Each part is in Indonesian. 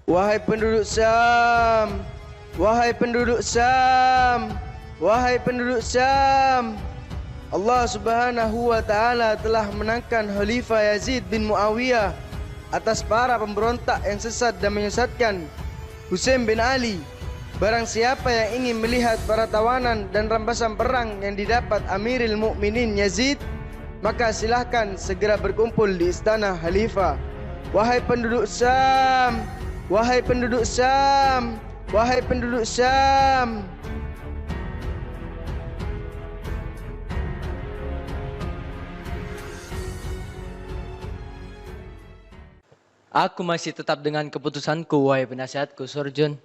Wahai penduduk Syam, wahai penduduk Syam, wahai penduduk Syam. Allah Subhanahu wa taala telah menangkan Khalifah Yazid bin Muawiyah atas para pemberontak yang sesat dan menyesatkan Husain bin Ali. Barang siapa yang ingin melihat para tawanan dan rampasan perang yang didapat Amirul Mukminin Yazid, maka silahkan segera berkumpul di istana Khalifah. Wahai penduduk Syam, wahai penduduk Syam, wahai penduduk Syam. Aku masih tetap dengan keputusanku, wahai penasihatku, Surjun.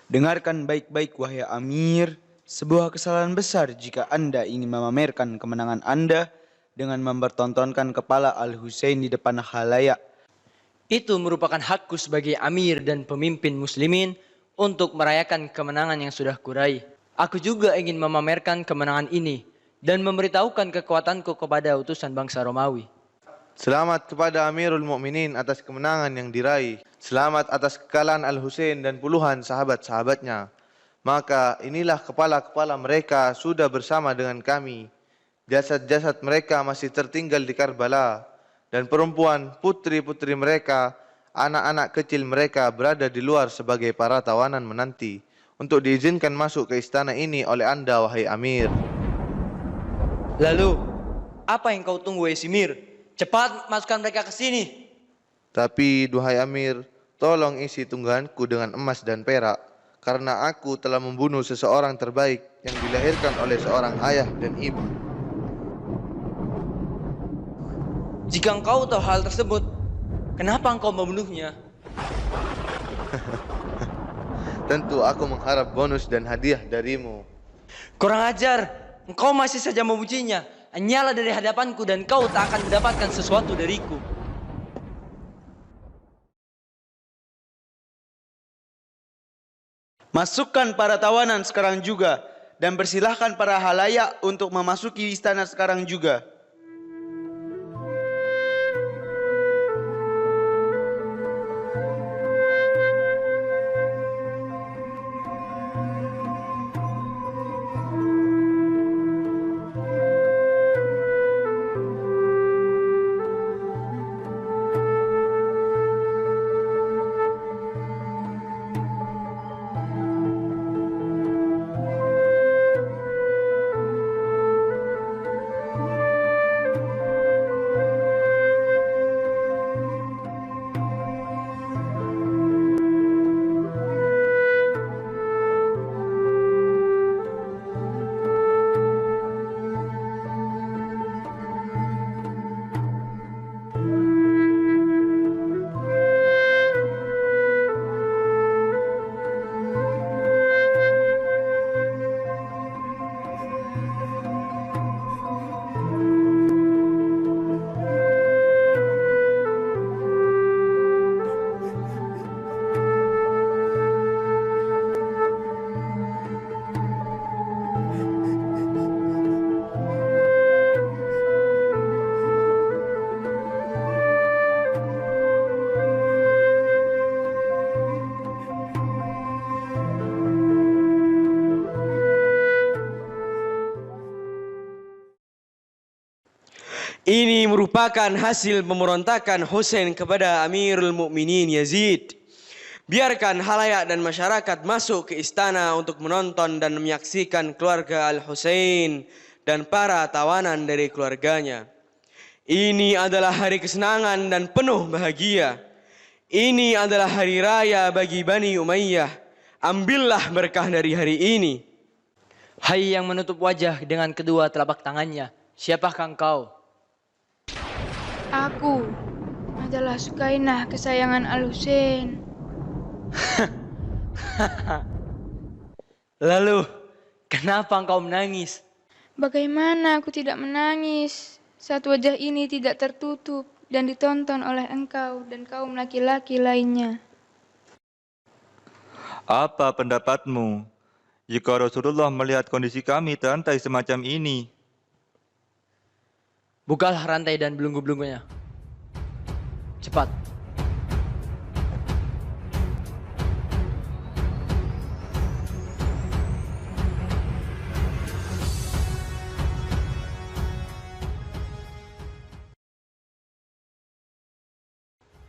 Dengarkan baik-baik wahai Amir, sebuah kesalahan besar jika Anda ingin memamerkan kemenangan Anda dengan mempertontonkan kepala Al-Husain di depan khalayak. Itu merupakan hakku sebagai Amir dan pemimpin muslimin untuk merayakan kemenangan yang sudah kurai. Aku juga ingin memamerkan kemenangan ini dan memberitahukan kekuatanku kepada utusan bangsa Romawi. Selamat kepada Amirul Mukminin atas kemenangan yang diraih. Selamat atas kekalahan Al-Husain dan puluhan sahabat-sahabatnya. Maka inilah kepala-kepala mereka sudah bersama dengan kami. Jasad-jasad mereka masih tertinggal di Karbala. Dan perempuan, putri-putri mereka, anak-anak kecil mereka berada di luar sebagai para tawanan menanti. Untuk diizinkan masuk ke istana ini oleh Anda, wahai Amir. Lalu, apa yang kau tunggu, wahai Simir? Cepat masukkan mereka ke sini. Tapi, duhai Amir, tolong isi tungganganku dengan emas dan perak. Karena aku telah membunuh seseorang terbaik yang dilahirkan oleh seorang ayah dan ibu. Jika engkau tahu hal tersebut, kenapa engkau membunuhnya? Tentu aku mengharap bonus dan hadiah darimu. Kurang ajar, engkau masih saja memujinya. Hanyalah dari hadapanku dan kau tak akan mendapatkan sesuatu dariku. Masukkan para tawanan sekarang juga dan persilahkan para khalayak untuk memasuki istana sekarang juga. Ini merupakan hasil pemberontakan Husain kepada Amirul Mukminin Yazid. Biarkan khalayak dan masyarakat masuk ke istana untuk menonton dan menyaksikan keluarga Al-Husain dan para tawanan dari keluarganya. Ini adalah hari kesenangan dan penuh bahagia. Ini adalah hari raya bagi Bani Umayyah. Ambillah berkah dari hari ini. Hai yang menutup wajah dengan kedua telapak tangannya, siapakah engkau? Aku adalah Sukainah kesayangan Al-Husain. Lalu, kenapa engkau menangis? Bagaimana aku tidak menangis saat wajah ini tidak tertutup dan ditonton oleh engkau dan kaum laki-laki lainnya? Apa pendapatmu jika Rasulullah melihat kondisi kami terantai semacam ini? Bukalah rantai dan belenggu-belenggunya. Cepat.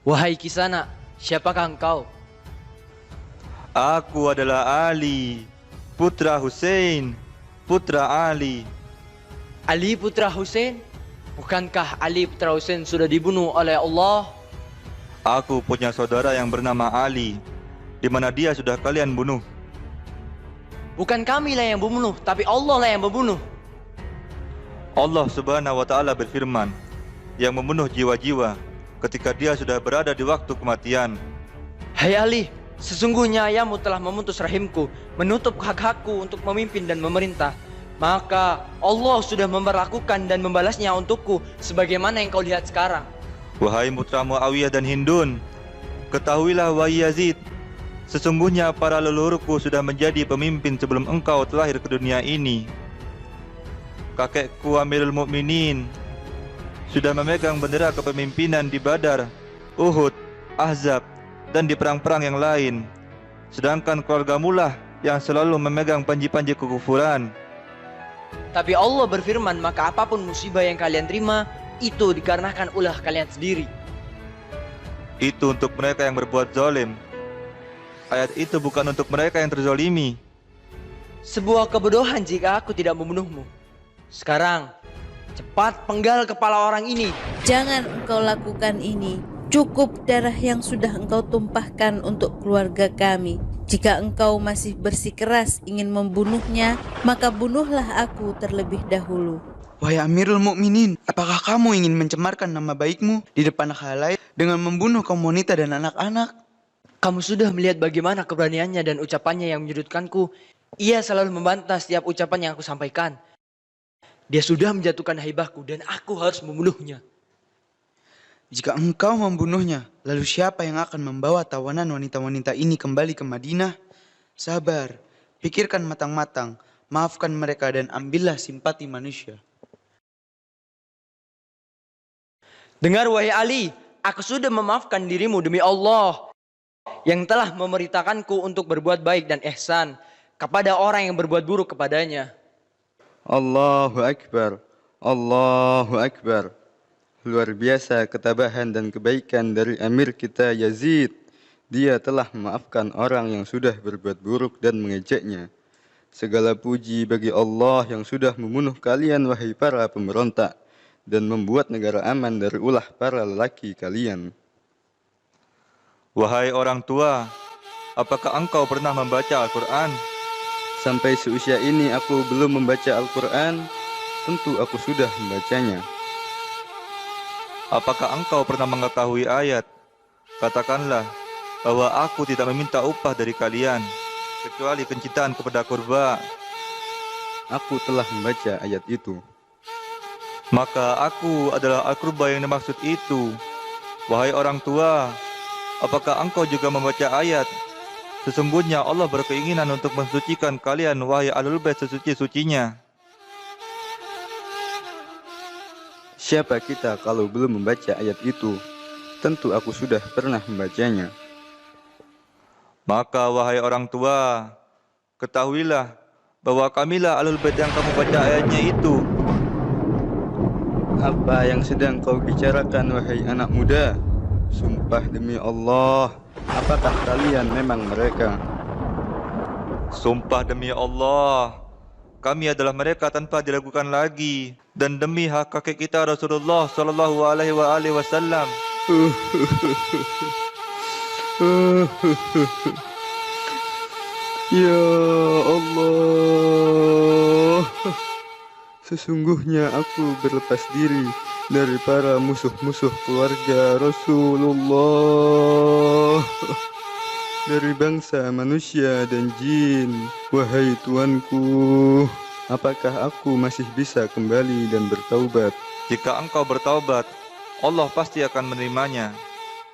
Wahai Kisana, siapakah engkau? Aku adalah Ali, putra Hussein, putra Ali. Ali putra Hussein? Bukankah Ali putra Hussein sudah dibunuh oleh Allah? Aku punya saudara yang bernama Ali, di mana dia sudah kalian bunuh. Bukan kamilah yang membunuh, tapi Allah lah yang membunuh. Allah Subhanahu wa taala berfirman, yang membunuh jiwa-jiwa ketika dia sudah berada di waktu kematian. Hai Ali, sesungguhnya ayahmu telah memutus rahimku, menutup hak-hakku untuk memimpin dan memerintah. Maka Allah sudah memperlakukan dan membalasnya untukku sebagaimana yang kau lihat sekarang. Wahai putra Muawiyah dan Hindun, ketahuilah wahai Yazid, sesungguhnya para leluhurku sudah menjadi pemimpin sebelum engkau terlahir ke dunia ini. Kakekku Amirul Mukminin sudah memegang bendera kepemimpinan di Badar, Uhud, Ahzab, dan di perang-perang yang lain. Sedangkan keluargamu lah yang selalu memegang panji-panji kekufuran. Tapi Allah berfirman, maka apapun musibah yang kalian terima, itu dikarenakan ulah kalian sendiri. Itu untuk mereka yang berbuat zalim. Ayat itu bukan untuk mereka yang terzolimi. Sebuah kebodohan jika aku tidak membunuhmu. Sekarang, cepat penggal kepala orang ini. Jangan engkau lakukan ini. Cukup darah yang sudah engkau tumpahkan untuk keluarga kami. Jika engkau masih bersikeras ingin membunuhnya, maka bunuhlah aku terlebih dahulu. Wahai Amirul Mukminin, apakah kamu ingin mencemarkan nama baikmu di depan khalayak dengan membunuh kaum wanita dan anak-anak? Kamu sudah melihat bagaimana keberaniannya dan ucapannya yang menyudutkanku. Ia selalu membantah setiap ucapan yang aku sampaikan. Dia sudah menjatuhkan haibahku dan aku harus membunuhnya. Jika engkau membunuhnya, lalu siapa yang akan membawa tawanan wanita-wanita ini kembali ke Madinah? Sabar, pikirkan matang-matang, maafkan mereka dan ambillah simpati manusia. Dengar wahai Ali, aku sudah memaafkan dirimu demi Allah yang telah memerintahkanku untuk berbuat baik dan ihsan kepada orang yang berbuat buruk kepadanya. Allahu Akbar, Allahu Akbar. Luar biasa ketabahan dan kebaikan dari Amir kita Yazid. Dia telah memaafkan orang yang sudah berbuat buruk dan mengejeknya. Segala puji bagi Allah yang sudah membunuh kalian wahai para pemberontak dan membuat negara aman dari ulah para lelaki kalian. Wahai orang tua, apakah engkau pernah membaca Al-Quran? Sampai seusia ini aku belum membaca Al-Quran. Tentu aku sudah membacanya. Apakah engkau pernah mengetahui ayat? Katakanlah bahwa aku tidak meminta upah dari kalian, kecuali kecintaan kepada kurba. Aku telah membaca ayat itu. Maka aku adalah al-kurba yang dimaksud itu. Wahai orang tua, apakah engkau juga membaca ayat? Sesungguhnya Allah berkeinginan untuk mensucikan kalian, wahai ahlul bait sesuci-sucinya. Siapa kita kalau belum membaca ayat itu? Tentu aku sudah pernah membacanya. Maka wahai orang tua, ketahuilah bahwa kamilah ahlul bait yang kamu baca ayatnya itu. Apa yang sedang kau bicarakan wahai anak muda? Sumpah demi Allah, apakah kalian memang mereka? Sumpah demi Allah, kami adalah mereka tanpa diragukan lagi, dan demi hak kakek kita Rasulullah sallallahu alaihi wasallam. Ya Allah, sesungguhnya aku berlepas diri dari para musuh-musuh keluarga Rasulullah, dari bangsa manusia dan jin. Wahai Tuanku, apakah aku masih bisa kembali dan bertaubat? Jika engkau bertaubat, Allah pasti akan menerimanya,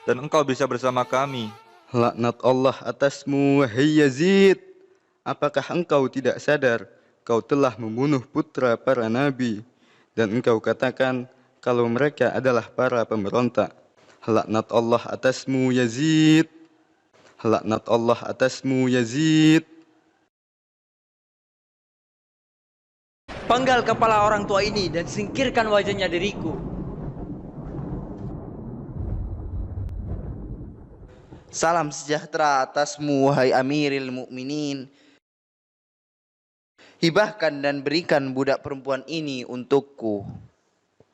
dan engkau bisa bersama kami. Laknat Allah atasmu, wahai Yazid. Apakah engkau tidak sadar kau telah membunuh putra para nabi, dan engkau katakan kalau mereka adalah para pemberontak? Laknat Allah atasmu, Yazid. Laknat Allah atasmu, Yazid. Penggal kepala orang tua ini dan singkirkan wajahnya dariku. Salam sejahtera atasmu, wahai Amiril Mukminin. Hibahkan dan berikan budak perempuan ini untukku.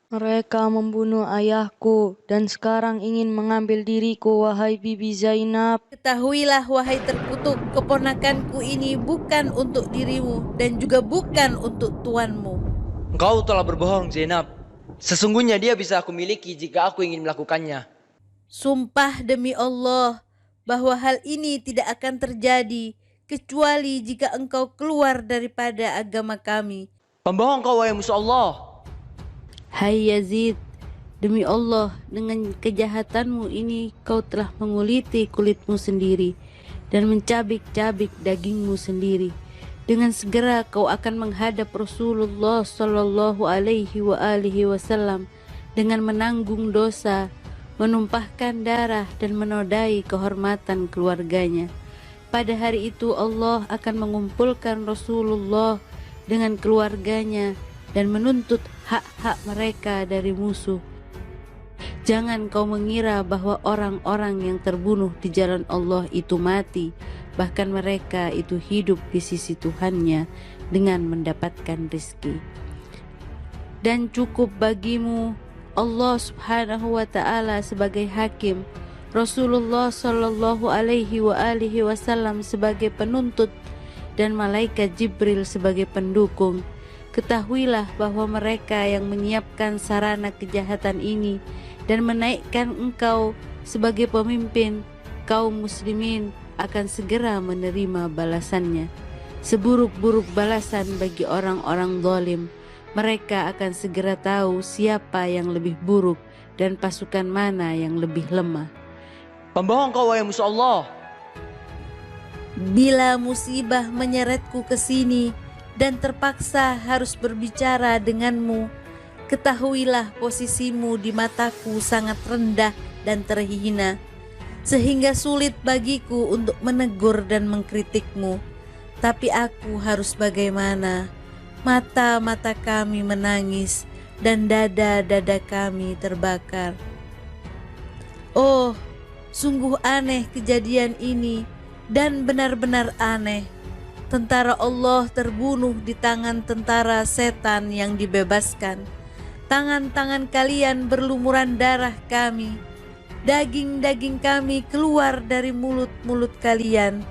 Mereka membunuh ayahku dan sekarang ingin mengambil diriku, wahai Bibi Zainab. Ketahuilah wahai terkutuk, keponakanku ini bukan untuk dirimu dan juga bukan untuk tuanmu. Engkau telah berbohong, Zainab. Sesungguhnya dia bisa aku miliki jika aku ingin melakukannya. Sumpah demi Allah bahwa hal ini tidak akan terjadi kecuali jika engkau keluar daripada agama kami. Pembohong kau, wahai musuh Allah. Hai Yazid, demi Allah, dengan kejahatanmu ini kau telah menguliti kulitmu sendiri dan mencabik-cabik dagingmu sendiri. Dengan segera kau akan menghadap Rasulullah Sallallahu Alaihi Wasallam dengan menanggung dosa, menumpahkan darah dan menodai kehormatan keluarganya. Pada hari itu Allah akan mengumpulkan Rasulullah dengan keluarganya dan menuntut hak-hak mereka dari musuh. Jangan kau mengira bahwa orang-orang yang terbunuh di jalan Allah itu mati, bahkan mereka itu hidup di sisi Tuhannya dengan mendapatkan rezeki. Dan cukup bagimu Allah Subhanahu wa taala sebagai hakim, Rasulullah Sallallahu Alaihi Wasallam sebagai penuntut, dan malaikat Jibril sebagai pendukung. Ketahuilah bahwa mereka yang menyiapkan sarana kejahatan ini dan menaikkan engkau sebagai pemimpin kaum muslimin akan segera menerima balasannya. Seburuk-buruk balasan bagi orang-orang zalim. Mereka akan segera tahu siapa yang lebih buruk dan pasukan mana yang lebih lemah. Pembohong kau, wahai musuh Allah. Bila musibah menyeretku ke sini dan terpaksa harus berbicara denganmu, ketahuilah posisimu di mataku sangat rendah dan terhina, sehingga sulit bagiku untuk menegur dan mengkritikmu. Tapi aku harus bagaimana? Mata-mata kami menangis dan dada-dada kami terbakar. Oh, sungguh aneh kejadian ini dan benar-benar aneh. Tentara Allah terbunuh di tangan tentara setan yang dibebaskan. Tangan-tangan kalian berlumuran darah kami. Daging-daging kami keluar dari mulut-mulut kalian.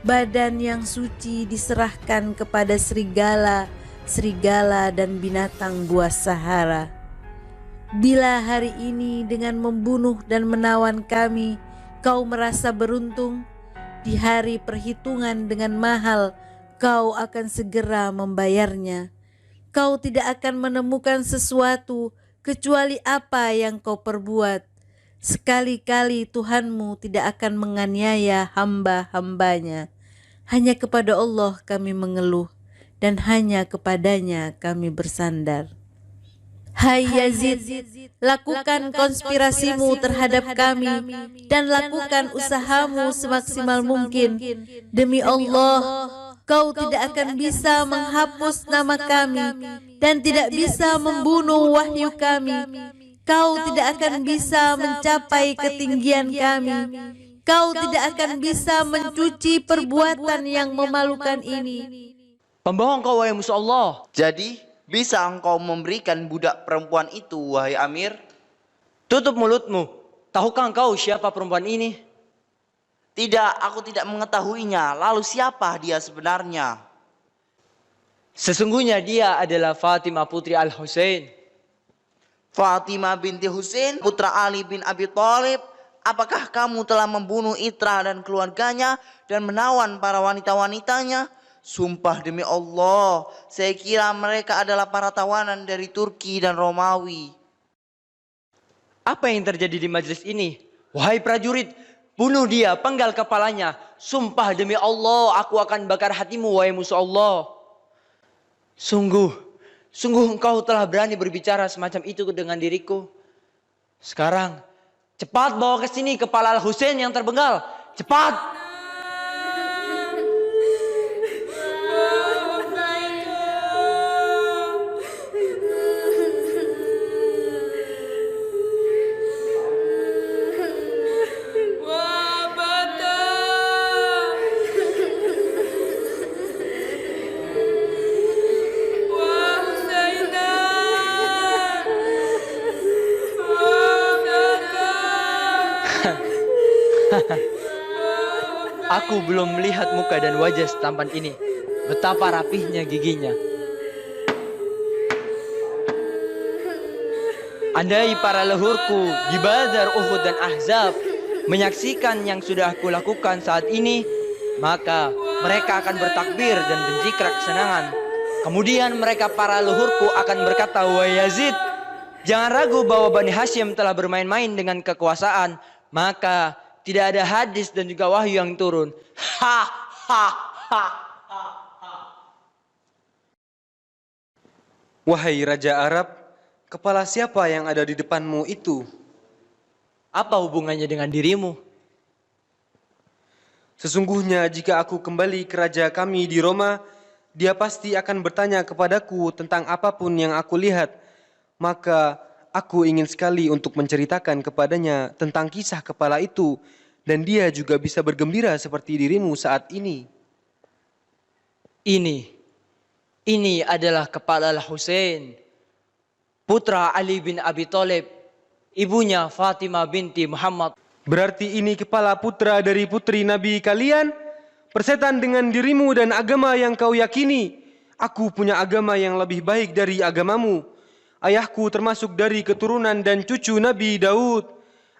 Badan yang suci diserahkan kepada serigala, serigala dan binatang buas Sahara. Bila hari ini dengan membunuh dan menawan kami, kau merasa beruntung, di hari perhitungan dengan mahal, kau akan segera membayarnya. Kau tidak akan menemukan sesuatu kecuali apa yang kau perbuat. Sekali-kali Tuhanmu tidak akan menganiaya hamba-hambanya. Hanya kepada Allah kami mengeluh dan hanya kepadanya kami bersandar. Hai Yazid, lakukan konspirasimu terhadap kami dan lakukan usahamu semaksimal mungkin. Demi Allah, kau tidak akan bisa menghapus nama kami dan tidak bisa membunuh wahyu kami. Kau tidak akan bisa mencapai ketinggian kami. Kau tidak akan bisa mencuci perbuatan yang memalukan ini. Pembohong kau, wahai musuh Allah. Jadi, bisa engkau memberikan budak perempuan itu, wahai Amir? Tutup mulutmu. Tahukah engkau siapa perempuan ini? Tidak, aku tidak mengetahuinya. Lalu siapa dia sebenarnya? Sesungguhnya dia adalah Fatimah putri Al-Husain. Fatimah binti Husain, putra Ali bin Abi Thalib. Apakah kamu telah membunuh Itra dan keluarganya dan menawan para wanita-wanitanya? Sumpah demi Allah, saya kira mereka adalah para tawanan dari Turki dan Romawi. Apa yang terjadi di majelis ini? Wahai prajurit, bunuh dia, penggal kepalanya. Sumpah demi Allah, aku akan bakar hatimu, wahai musuh Allah. Sungguh engkau telah berani berbicara semacam itu dengan diriku. Sekarang, cepat bawa ke sini kepala Al-Husain yang terbenggal. Cepat! Aku belum melihat muka dan wajah setampan ini. Betapa rapihnya giginya. Andai para leluhurku di Badar, Uhud dan Ahzab menyaksikan yang sudah aku lakukan saat ini, maka mereka akan bertakbir dan berzikir kesenangan. Kemudian mereka para leluhurku akan berkata, "Wahai Yazid, jangan ragu bahwa Bani Hashim telah bermain-main dengan kekuasaan, maka tidak ada hadis dan juga wahyu yang turun." Ha ha ha. Wahai Raja Arab, kepala siapa yang ada di depanmu itu? Apa hubungannya dengan dirimu? Sesungguhnya jika aku kembali ke raja kami di Roma, dia pasti akan bertanya kepadaku tentang apapun yang aku lihat. Maka aku ingin sekali untuk menceritakan kepadanya tentang kisah kepala itu, dan dia juga bisa bergembira seperti dirimu saat ini. Ini adalah kepala Al-Husain, putra Ali bin Abi Thalib, ibunya Fatimah binti Muhammad. Berarti ini kepala putra dari putri Nabi kalian? Persetan dengan dirimu dan agama yang kau yakini. Aku punya agama yang lebih baik dari agamamu. Ayahku termasuk dari keturunan dan cucu Nabi Daud.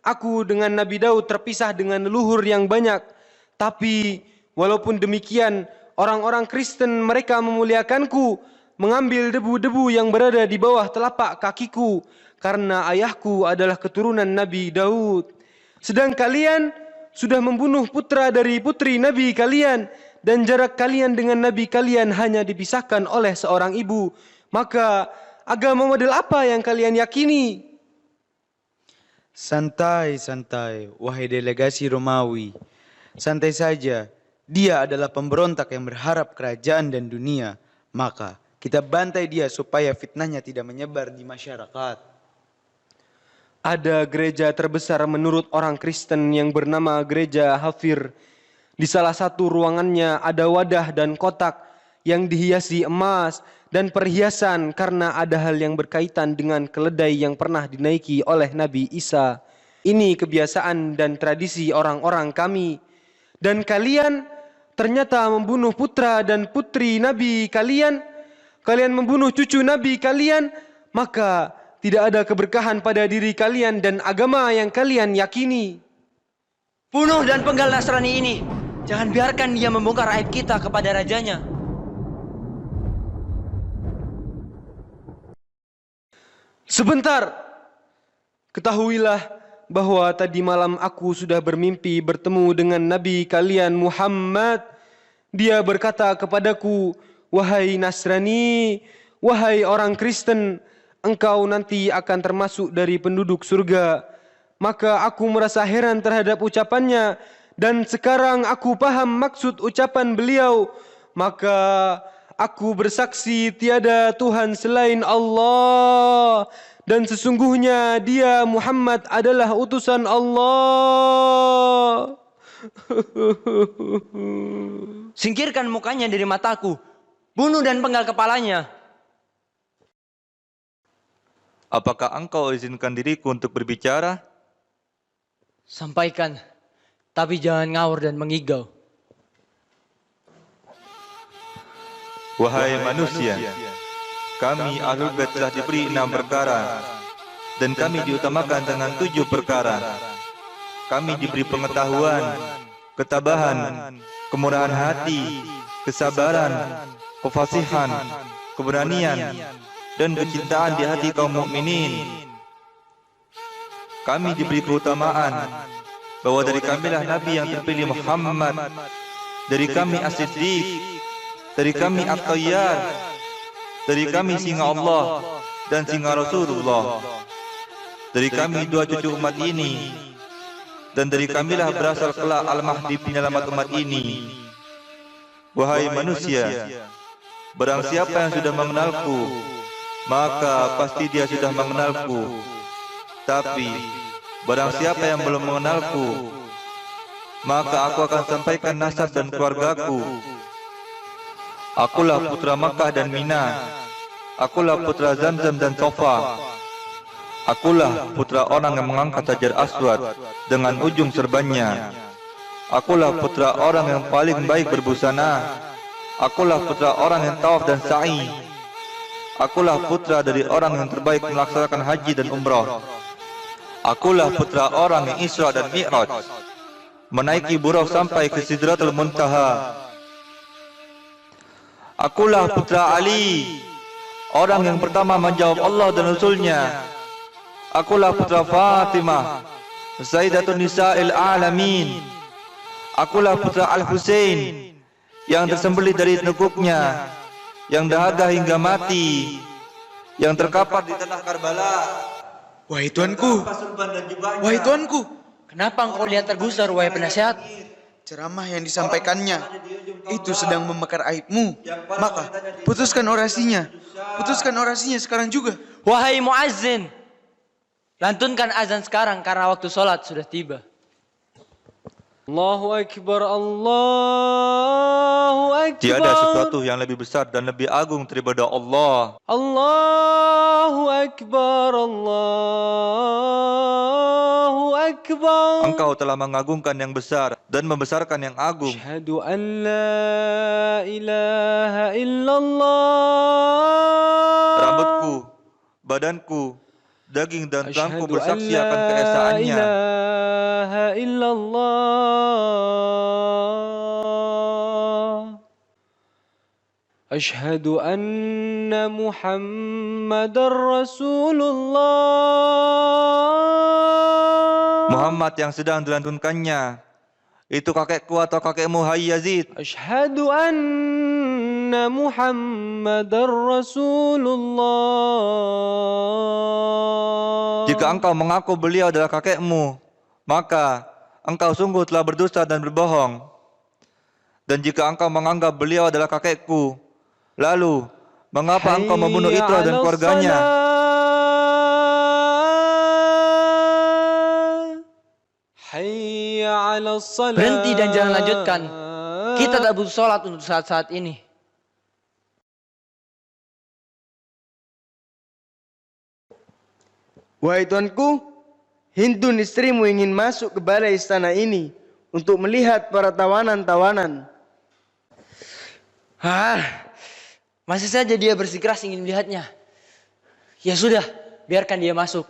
Aku dengan Nabi Daud terpisah dengan leluhur yang banyak. Tapi walaupun demikian, orang-orang Kristen mereka memuliakanku, mengambil debu-debu yang berada di bawah telapak kakiku, karena ayahku adalah keturunan Nabi Daud. Sedang kalian sudah membunuh putra dari putri Nabi kalian, dan jarak kalian dengan Nabi kalian hanya dipisahkan oleh seorang ibu. Maka agama model apa yang kalian yakini? Santai, wahai delegasi Romawi. Santai saja, dia adalah pemberontak yang berharap kerajaan dan dunia. Maka kita bantai dia supaya fitnahnya tidak menyebar di masyarakat. Ada gereja terbesar menurut orang Kristen yang bernama Gereja Hafir. Di salah satu ruangannya ada wadah dan kotak yang dihiasi emas dan perhiasan karena ada hal yang berkaitan dengan keledai yang pernah dinaiki oleh Nabi Isa. Ini kebiasaan dan tradisi orang-orang kami. Dan kalian ternyata membunuh putra dan putri Nabi kalian. Kalian membunuh cucu Nabi kalian. Maka tidak ada keberkahan pada diri kalian dan agama yang kalian yakini. Bunuh dan penggal Nasrani ini. Jangan biarkan dia membongkar aib kita kepada rajanya. Sebentar, ketahuilah bahwa tadi malam aku sudah bermimpi bertemu dengan Nabi kalian Muhammad. Dia berkata kepadaku, "Wahai Nasrani, wahai orang Kristen, engkau nanti akan termasuk dari penduduk surga." Maka aku merasa heran terhadap ucapannya, dan sekarang aku paham maksud ucapan beliau. Maka aku bersaksi tiada Tuhan selain Allah, dan sesungguhnya dia Muhammad adalah utusan Allah. Singkirkan mukanya dari mataku. Bunuh dan penggal kepalanya. Apakah engkau izinkan diriku untuk berbicara? Sampaikan, tapi jangan ngawur dan mengigau. Wahai manusia, kami Ahlul Bait telah diberi 6 perkara, dan kami diutamakan dengan 7 perkara. Kami diberi pengetahuan, ketabahan, kemurahan hati, kesabaran, kefasihan, keberanian, dan kecintaan di hati kaum mukminin. Kami diberi keutamaan bahwa dari kamilah Nabi yang terpilih Muhammad, dari kami As-Siddiq, dari kami At-Tayyar, dari kami singa Allah dan singa Rasulullah, dari kami 2 cucu umat ini, dan dari kamilah berasal kelak Al-Mahdi penyelamat umat ini. Wahai manusia, barang siapa yang sudah mengenalku, maka pasti dia sudah mengenalku. Tapi barang siapa yang belum mengenalku, maka aku akan sampaikan nasab dan keluargaku. Akulah putra Makkah dan Mina. Akulah putra Zamzam dan Sofa. Akulah putra orang yang mengangkat Hajar Aswad dengan ujung serbannya. Akulah putra orang yang paling baik berbusana. Akulah putra orang yang tawaf dan sa'i. Akulah putra dari orang yang terbaik melaksanakan haji dan umrah. Akulah putra orang yang Isra dan Mi'raj, menaiki buraq sampai ke Sidratul Muntaha. Akulah putra Ali, orang yang pertama menjawab Allah dan Rasulnya. Akulah putra Fatimah, Sayyidatun Nisa'il Alamin. Akulah putra Al-Husain, yang tersembelih dari nekuknya, yang dahaga hingga mati, yang terkapar di tanah Karbala. Wahai tuanku, wahai tuanku, Kenapa engkau lihat tergusar, wahai penasihat? ceramah yang disampaikannya itu sedang memekar aibmu. Maka putuskan orasinya sekarang juga. Wahai muazzin, lantunkan azan sekarang karena waktu sholat sudah tiba. Allahu Akbar, Allahu Akbar. Tiada sesuatu yang lebih besar dan lebih agung daripada Allah. Allahu Akbar, Allahu Akbar. Engkau telah mengagungkan yang besar dan membesarkan yang agung. Asyhadu an la ilaha illallah. Rambutku, badanku, daging dan tuangku bersaksi akan keesaannya. ilaha illallah. Asyhadu anna Muhammadar Rasulullah. Muhammad yang sedang dilantunkannya itu kakekku atau kakekmu, hai Yazid? Asyhadu anna Muhammadar Rasulullah. Jika engkau mengaku beliau adalah kakekmu, maka engkau sungguh telah berdusta dan berbohong. Dan jika engkau menganggap beliau adalah kakekku, lalu mengapa engkau membunuh Itra dan keluarganya? Berhenti dan jangan lanjutkan. Kita tak butuh sholat untuk saat-saat ini. Wahai tuanku, Hindun istrimu ingin masuk ke balai istana ini untuk melihat para tawanan-tawanan. Masih saja dia bersikeras ingin melihatnya. Ya sudah, biarkan dia masuk.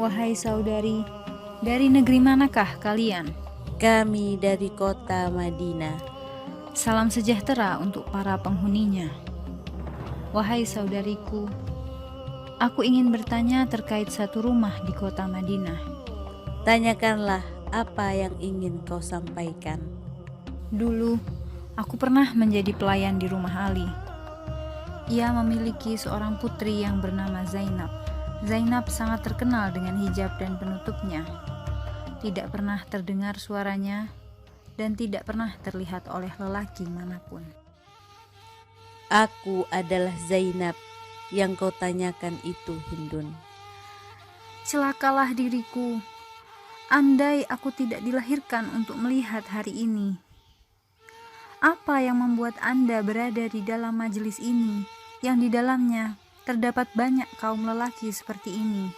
Wahai saudari, dari negeri manakah kalian? Kami dari kota Madinah. Salam sejahtera untuk para penghuninya. Wahai saudariku, aku ingin bertanya terkait satu rumah di kota Madinah. Tanyakanlah apa yang ingin kau sampaikan. Dulu, aku pernah menjadi pelayan di rumah Ali. Ia memiliki seorang putri yang bernama Zainab. Zainab sangat terkenal dengan hijab dan penutupnya. Tidak pernah terdengar suaranya dan tidak pernah terlihat oleh lelaki manapun. Aku adalah Zainab yang kau tanyakan itu, Hindun. Celakalah diriku. Andai aku tidak dilahirkan untuk melihat hari ini. Apa yang membuat Anda berada di dalam majelis ini, yang di dalamnya terdapat banyak kaum lelaki seperti ini?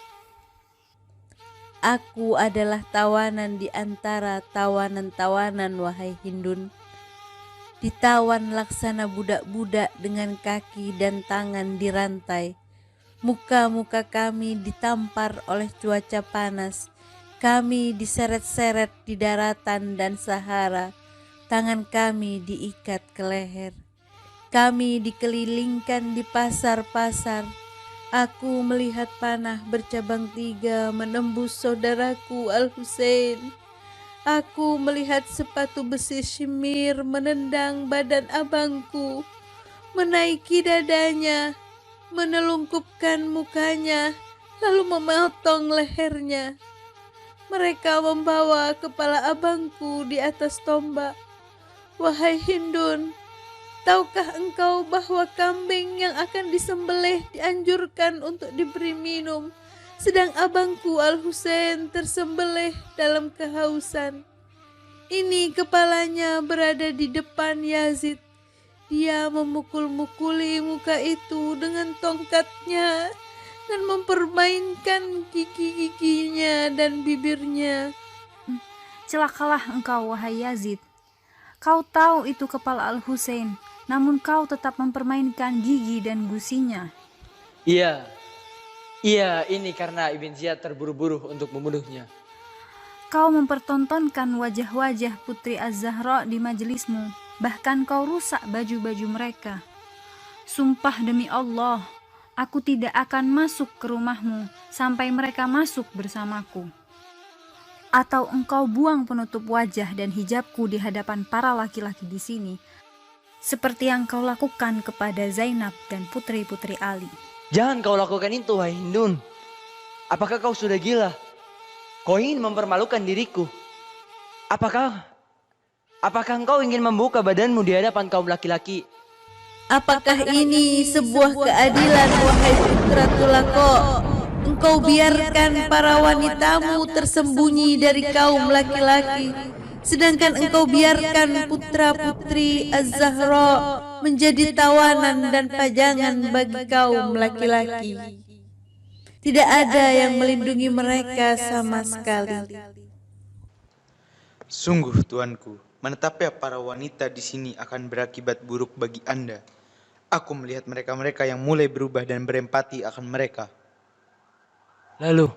Aku adalah tawanan di antara tawanan-tawanan, wahai Hindun. Ditawan laksana budak-budak dengan kaki dan tangan dirantai. Muka-muka kami ditampar oleh cuaca panas. Kami diseret-seret di daratan dan Sahara. Tangan kami diikat ke leher. Kami dikelilingkan di pasar-pasar. Aku melihat panah bercabang 3 menembus saudaraku Al-Husain. Aku melihat sepatu besi Shimir menendang badan abangku, menaiki dadanya, menelungkupkan mukanya, lalu memotong lehernya. Mereka membawa kepala abangku di atas tombak. Wahai Hindun, tahukah engkau bahwa kambing yang akan disembelih dianjurkan untuk diberi minum, sedang abangku Al-Husain tersembelih dalam kehausan? Ini kepalanya berada di depan Yazid. Dia memukul-mukuli muka itu dengan tongkatnya dan mempermainkan gigi-giginya dan bibirnya. Celakalah engkau, wahai Yazid. Kau tahu itu kepala Al-Husain, namun kau tetap mempermainkan gigi dan gusinya. Iya, ini karena Ibn Ziyad terburu-buru untuk membunuhnya. Kau mempertontonkan wajah-wajah Putri Az-Zahra di majelismu, bahkan kau rusak baju-baju mereka. Sumpah demi Allah, aku tidak akan masuk ke rumahmu sampai mereka masuk bersamaku. Atau engkau buang penutup wajah dan hijabku di hadapan para laki-laki di sini, seperti yang kau lakukan kepada Zainab dan putri-putri Ali. Jangan kau lakukan itu, wahai Hindun. Apakah kau sudah gila? Kau ingin mempermalukan diriku? Apakah engkau ingin membuka badanmu di hadapan kaum laki-laki? Apakah ini sebuah keadilan, wahai putra Tulako? Engkau biarkan para wanitamu tersembunyi dari kaum laki-laki, sedangkan engkau biarkan putra-putri Az-Zahra menjadi tawanan dan pajangan bagi kaum laki-laki. Tidak ada yang melindungi mereka sama sekali. Sungguh tuanku, menetapnya para wanita di sini akan berakibat buruk bagi Anda. Aku melihat mereka-mereka yang mulai berubah dan berempati akan mereka. Lalu,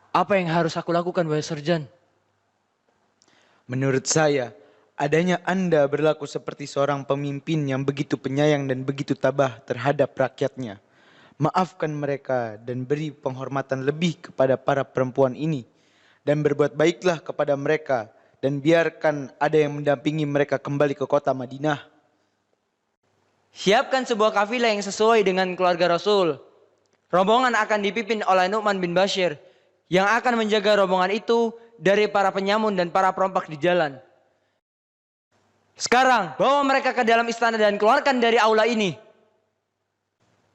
apa yang harus aku lakukan, wahai Serjan? Menurut saya, adanya Anda berlaku seperti seorang pemimpin yang begitu penyayang dan begitu tabah terhadap rakyatnya. Maafkan mereka dan beri penghormatan lebih kepada para perempuan ini. Dan berbuat baiklah kepada mereka dan biarkan ada yang mendampingi mereka kembali ke kota Madinah. Siapkan sebuah kafilah yang sesuai dengan keluarga Rasul. Rombongan akan dipimpin oleh Nu'man bin Bashir yang akan menjaga rombongan itu dari para penyamun dan para perompak di jalan. Sekarang bawa mereka ke dalam istana dan keluarkan dari aula ini.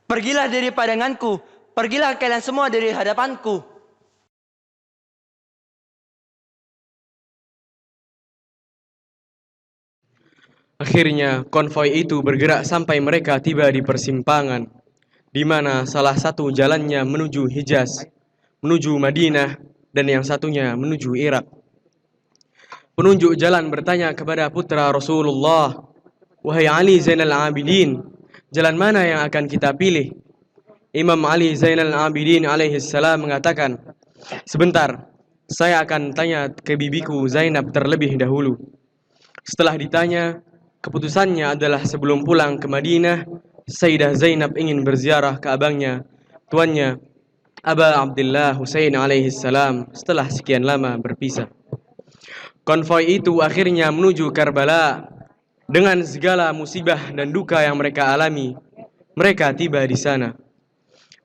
Pergilah dari padanganku, pergilah kalian semua dari hadapanku. Akhirnya konvoi itu bergerak sampai mereka tiba di persimpangan, di mana salah satu jalannya menuju Hijaz, menuju Madinah, dan yang satunya menuju Irak. Penunjuk jalan bertanya kepada putra Rasulullah, "Wahai Ali Zainal Abidin, jalan mana yang akan kita pilih?" Imam Ali Zainal Abidin alaihissalam mengatakan, "Sebentar, saya akan tanya ke bibiku Zainab terlebih dahulu." Setelah ditanya, keputusannya adalah sebelum pulang ke Madinah, Sayyidah Zainab ingin berziarah ke abangnya, tuannya, Aba Abdullah Husain alaihissalam setelah sekian lama berpisah. Konvoi itu akhirnya menuju Karbala. Dengan segala musibah dan duka yang mereka alami, mereka tiba di sana.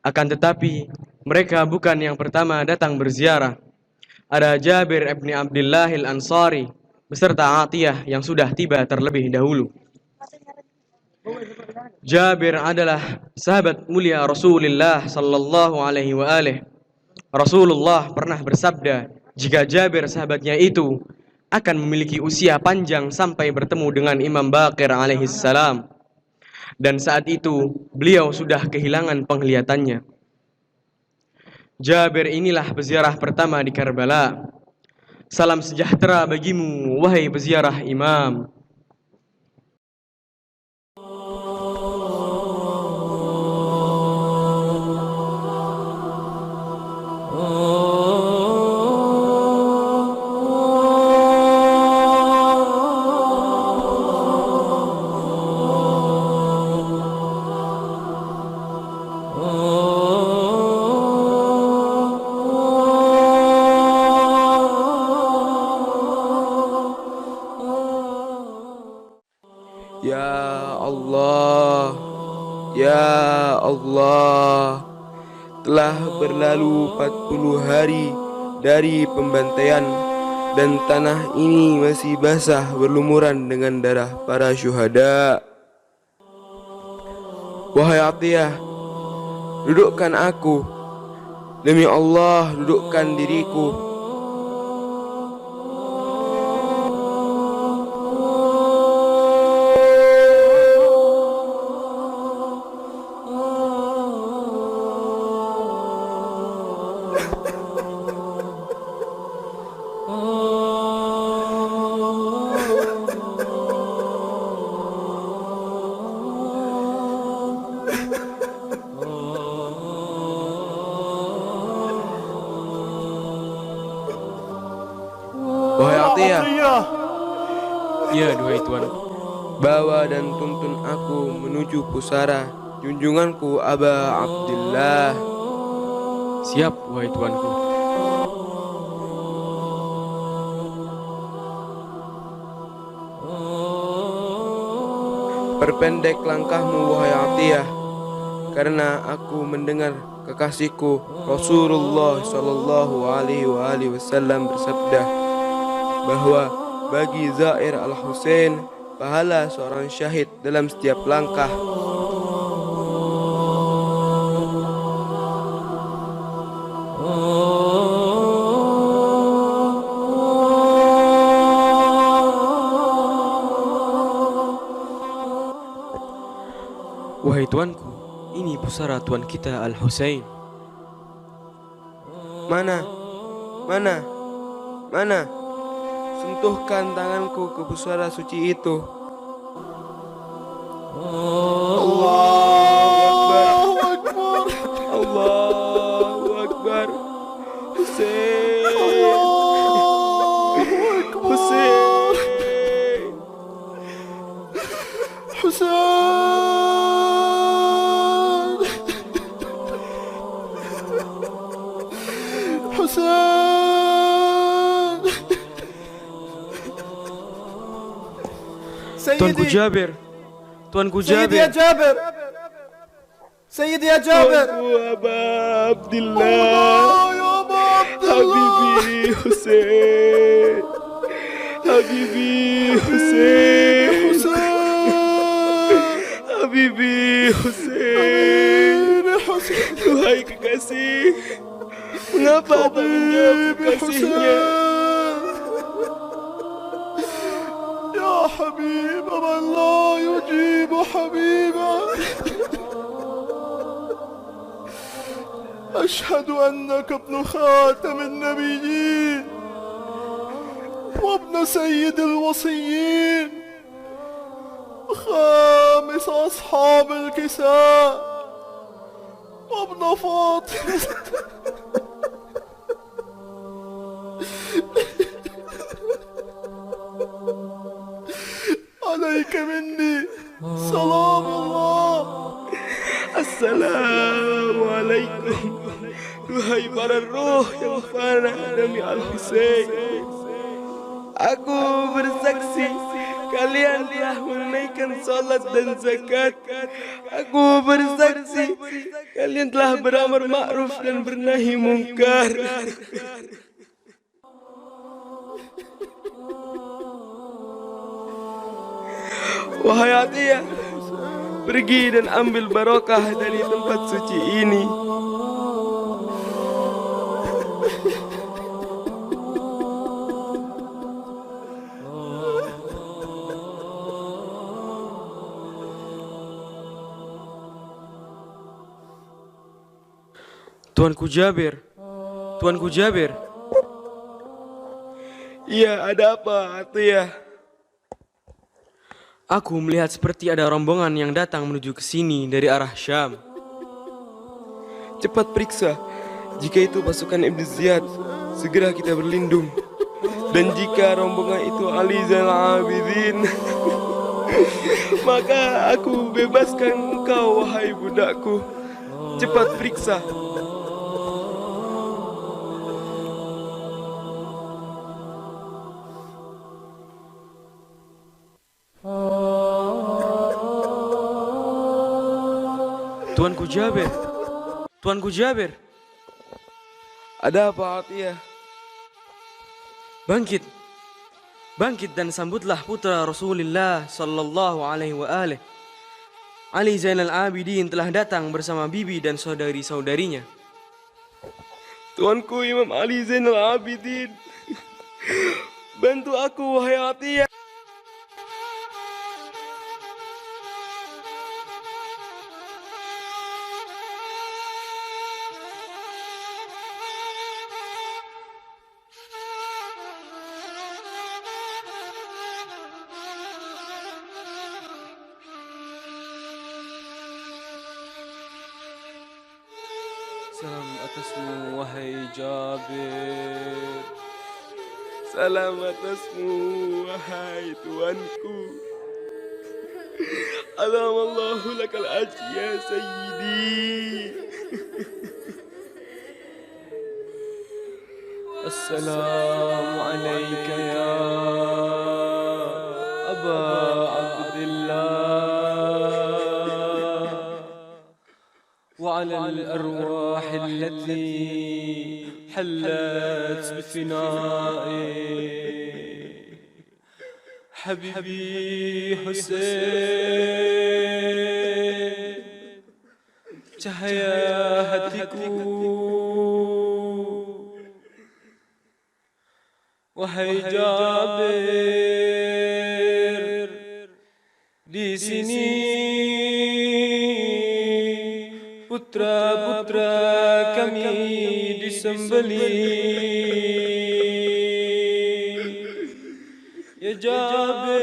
Akan tetapi, mereka bukan yang pertama datang berziarah. Ada Jabir ibn Abdullah al-Ansari beserta Atiyah yang sudah tiba terlebih dahulu. Jabir adalah sahabat mulia Rasulullah sallallahu alaihi wa alihi. Rasulullah pernah bersabda, jika Jabir sahabatnya itu akan memiliki usia panjang sampai bertemu dengan Imam Baqir alaihi salam. Dan saat itu beliau sudah kehilangan penglihatannya. Jabir inilah peziarah pertama di Karbala. Salam sejahtera bagimu, wahai peziarah Imam. Ya Allah, telah berlalu 40 hari dari pembantaian dan tanah ini masih basah berlumuran dengan darah para syuhada. Wahai Atiyah, dudukkan aku. Demi Allah, dudukkan diriku. Atiyah. Ya, duhai tuanku. Bawa dan tuntun aku menuju pusara junjunganku Aba Abdillah. Siap, wahai tuanku. Perpendek langkahmu wahai Atiyah, karena aku mendengar kekasihku Rasulullah Shallallahu Alaihi Wasallam bersabda bahwa bagi Zair al-Husain pahala seorang syahid dalam setiap langkah. Wahai tuanku, ini pusara tuan kita Al-Husain. Mana? Mana? Mana? Sentuhkan tanganku ke pusara suci itu. Allahu Akbar. Allahu Akbar. Husain. Husain. Husain. Husain. Tuanku Jabir. Tuanku Jabir. Sayyidi ya Jabir. Tuanku Aba Abdillah. Habibi Husain. Habibi Husain. Habibi Husain. Tuhai kekasih, mengapa tak menjawab kekasihnya? Ya Habib, man la yujibu Habibah. أشهد أنك ابن خاتم النبيين وابن سيد الوصيين وخامس أصحاب الكساء وابن فاطمة. عليك مني سلام الله. Assalamualaikum. Duhai para roh yang fana demi Al-Husain, aku bersaksi kalian telah menunaikan salat dan zakat. Aku bersaksi kalian telah beramar ma'ruf dan bernahi mungkar. Wahai Atiyah, pergi dan ambil barokah dari tempat suci ini. Tuanku Jabir. Tuanku Jabir. Iya, ada apa, Atiyah? Aku melihat seperti ada rombongan yang datang menuju ke sini dari arah Syam. Cepat periksa. Jika itu pasukan Ibn Ziyad, segera kita berlindung. Dan jika rombongan itu Ali Zainal Abidin, maka aku bebaskan engkau, wahai budakku. Cepat periksa. Tuanku Jabir. Tuanku Jabir. Ada apa, Atiyah? Bangkit. Bangkit dan sambutlah putra Rasulullah sallallahu alaihi wa alihi. Ali Zainal Abidin telah datang bersama bibi dan saudari-saudarinya. Tuanku Imam Ali Zainal Abidin, bantu aku, wahai Atiyah. Salam atasmu, wahai Jabir. salam atasmu, wahai Tuanku. Adamallahu lakal ajr ya sayyidi. Assalamu alayka ya Aba Abdullah wa ala al-arwah allati hallat bifina'i Habibi Hussein, cahaya hatiku. Wahai Jabir, di sini putra-putra kami disembelih. Ya Jabir,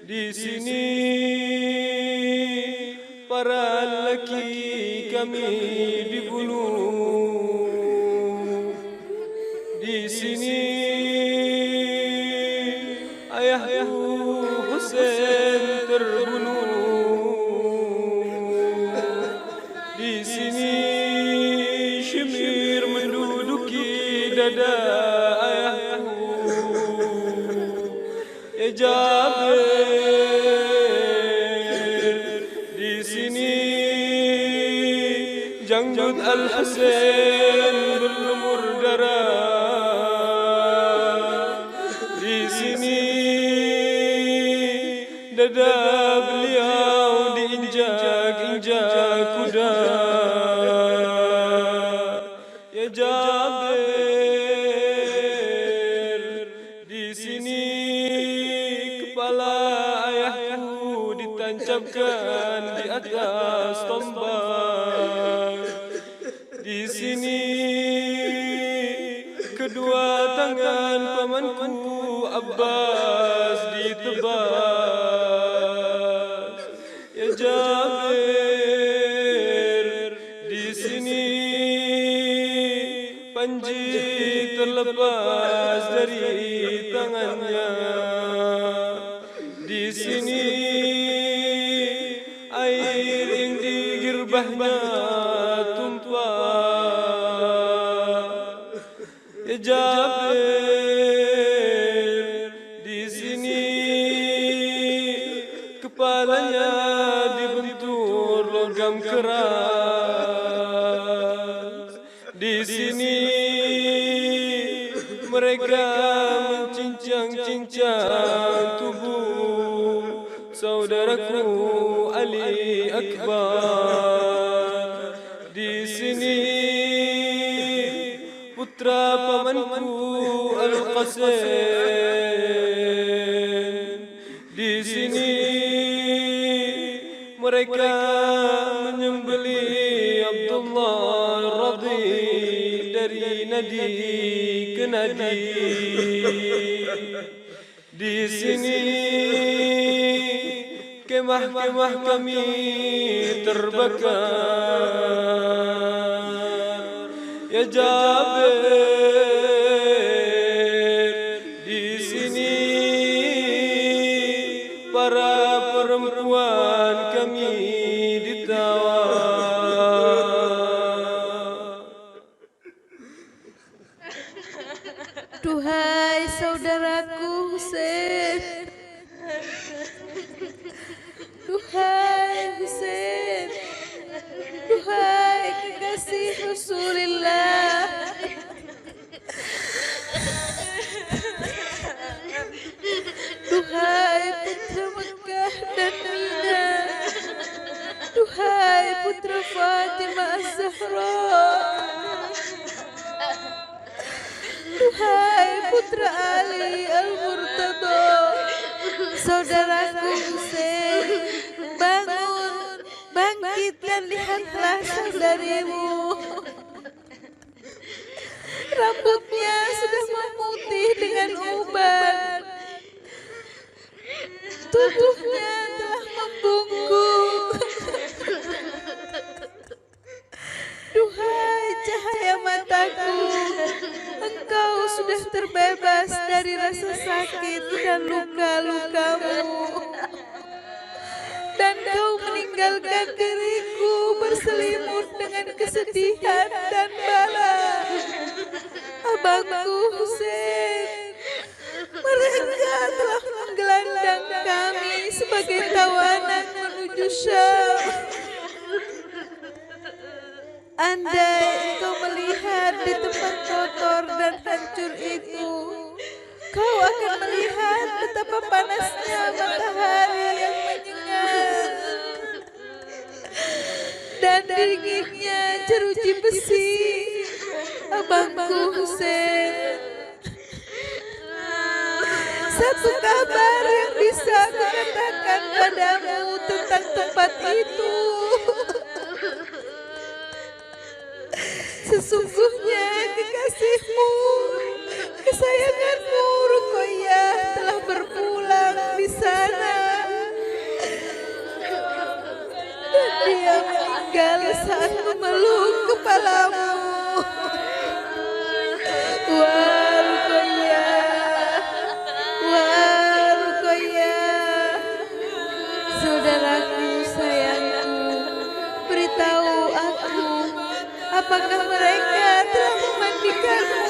di sini para lelaki kami dibunuh. Di sini ayahku Hussein terbunuh. Di sini Shimir menduduki dada ayahku. Ya Jabir, di sini Janggut Al-Husain berlumur darah. Dada beliau diinjak-injak kuda. Ya Jabir, di sini kepala ayahku ditancapkan di atas tombak. Di sini kedua tangan pamanku Abbas ditebas. Ya Jabir, di sini panji terlepas dari tangannya. Di sini air yang digirbahnya tumpah. Ya Jabir, di sini kepalanya dibentur logam keras. Di sini mereka mencincang-cincang tubuh saudaraku Ali Akbar. Di sini putra pamanku Al-Qasim. Di sini mereka menyembelih Abdullah Radhi dari nadi ke nadi. Di sini kemah-kemah kami terbakar. Ya Jabir, di sini para perempuan kami ditawan. Duhai saudaraku Hussein, duhai Hussein, duhai kekasih Rasulullah, duhai putra Mekah dan Mina, duhai putra Fatimah Az-Zahra, duhai putra Ali Al-Murtada, saudaraku Hussein, bangun, bangkit dan lihatlah saudarimu. Rambutnya sudah memutih dengan uban, tubuhnya telah membungkuk. Duhai cahaya mataku, sakit dan luka-lukamu. Dan kau meninggalkan diriku berselimut dengan kesedihan dan bala. Abangku Husain, mereka telah menggelandang kami sebagai tawanan menuju Syam. Andai engkau melihat di tempat kotor dan hancur itu, kau akan melihat betapa panasnya matahari yang menyengat dan dinginnya jeruji besi. Abangku Husain, satu kabar yang bisa kukatakan padamu tentang tempat itu. Sesungguhnya kekasihmu, kesayanganmu Ruqayyah telah berpulang di sana. Dan dia meninggal saat memeluk kepalamu. Wah Ruqayyah, wah Ruqayyah, saudaraku sayangku, beritahu aku, apakah mereka telah memandikanmu?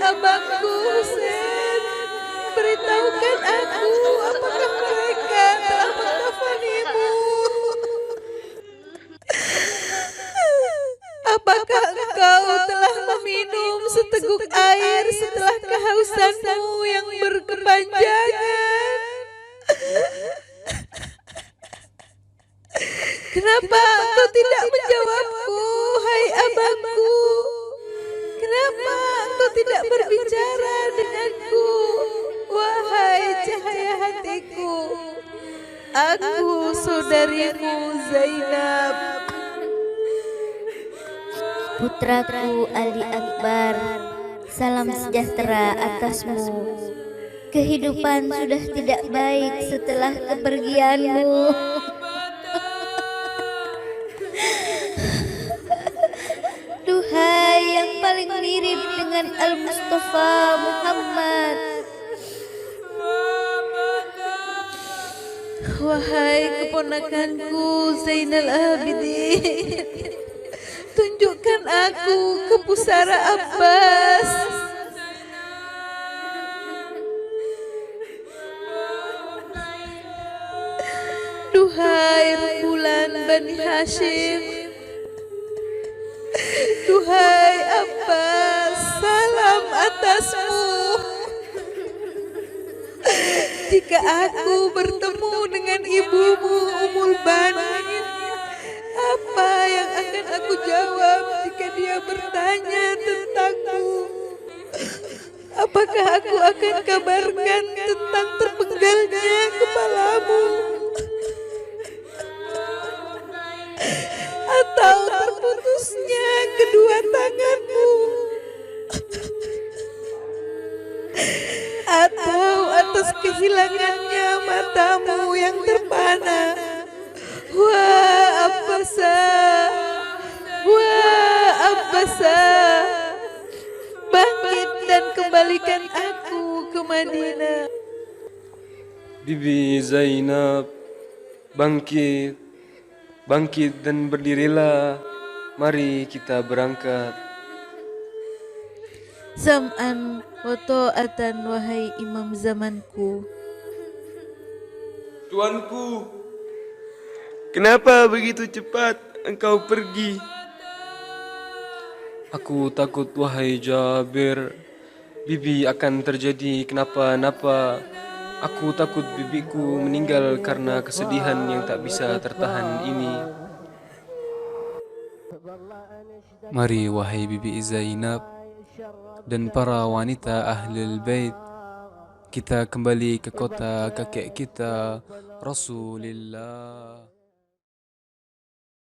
Abangku Husain, beritahukan aku, apakah mereka telah mengkafanimu? Apakah engkau telah meminum seteguk air setelah kehausanmu yang berkepanjangan? Kenapa engkau tidak menjawabku, hai abangku? Kenapa engkau tidak berbicara denganku, wahai cahaya hatiku? Aku saudarimu Zainab. Putraku Ali Akbar, salam sejahtera atasmu. Kehidupan sudah tidak baik setelah kepergianmu. Duhai yang paling mirip dengan Al-Mustafa Muhammad, wahai keponakanku Zainal Abidin, tunjukkan aku ke pusara Abbas. Duhai rembulan Bani Hashim, duhai Abbas, salam atasmu. Jika aku bertemu dengan ibumu Ummul Banin, apa yang akan aku jawab jika dia bertanya tentangku? Apakah aku akan kabarkan tentang terpenggalnya kepalamu? Atau terputusnya kedua tanganmu? Atau atas kehilangannya matamu yang terpana? Wah Abbasa, wah Abbasa, bangkit dan kembalikan aku ke Madinah. Bibi Zainab, bangkit, bangkit dan berdirilah. Mari kita berangkat. Sam'an wa ta'atan, wahai imam zamanku. Tuanku, kenapa begitu cepat engkau pergi? Aku takut wahai Jabir, bibi akan terjadi kenapa-napa. Aku takut bibiku meninggal karena kesedihan yang tak bisa tertahan ini. Mari wahai bibi Zainab dan para wanita Ahlul Bait, kita kembali ke kota kakek kita Rasulullah.